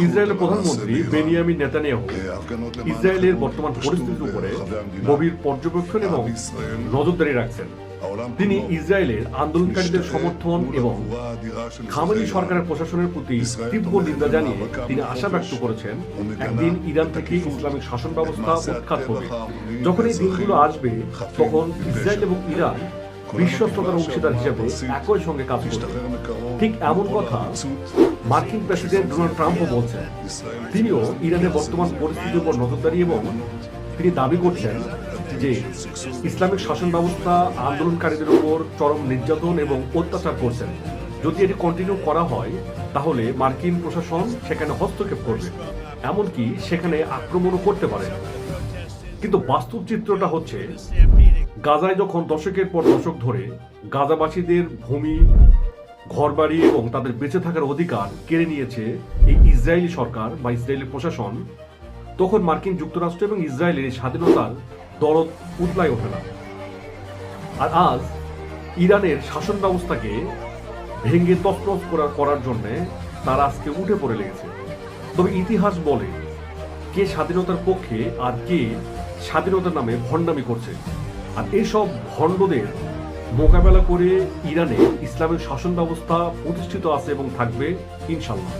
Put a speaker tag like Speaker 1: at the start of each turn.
Speaker 1: ইসরায়েলের প্রধানমন্ত্রী Benjamin Netanyahu ইসরায়েলের বর্তমান পরিস্থিতির উপরে গভীর পর্যবেক্ষণ এবং নজরদারি রাখছেন। তিনি ইসরায়েলের আন্দোলনকারীদের সমর্থন এবং খামেনি সরকারের প্রশাসনের প্রতি তীব্র নিন্দা জানিয়ে তিনি আশা ব্যক্ত করেছেন একদিন ইরান থেকে ইসলামিক শাসন ব্যবস্থা উৎখাত হবে। যখন এই দিনগুলো আসবে তখন ইসরায়েল এবং ইরান বিশ্বস্ততার অংশীদার হিসেবে একই সঙ্গে কাজ করবে। ঠিক এমন কথা মার্কিন প্রেসিডেন্ট ডোনাল্ড ট্রাম্পও বলছেন। তিনিও ইরানের বর্তমান পরিস্থিতির উপর নজরদারি এবং তিনি দাবি করছেন যে ইসলামিক শাসন ব্যবস্থা আন্দোলনকারীদের উপর চরম নির্যাতন এবং অত্যাচার করছেন। যদি এটি কন্টিনিউ করা হয় তাহলে মার্কিন প্রশাসন সেখানে হস্তক্ষেপ করবে, এমনকি সেখানে আক্রমণও করতে পারে। কিন্তু বাস্তব চিত্রটা হচ্ছে গাজায় যখন দশকের পর দশক ধরে গাজাবাসীদের ভূমি, ঘরবাড়ি এবং তাদের বেঁচে থাকার অধিকার কেড়ে নিয়েছে এই ইসরায়েলি সরকার বা ইসরায়েলি প্রশাসন, তখন মার্কিন যুক্তরাষ্ট্র এবং ইসরায়েলের এই স্বাধীনতার দরদ উতলায় ওঠে না। আর আজ ইরানের শাসন ব্যবস্থাকে ভেঙে তছনছ করার জন্য তারা আজকে উঠে পড়ে লেগেছে। তবে ইতিহাস বলে কে স্বাধীনতার পক্ষে আর কে স্বাধীনতার নামে ভণ্ডামি করছে। আর এইসব ভণ্ডদের মোকাবেলা করে ইরানে ইসলামিক শাসন ব্যবস্থা প্রতিষ্ঠিত আছে এবং থাকবে ইনশাল্লাহ।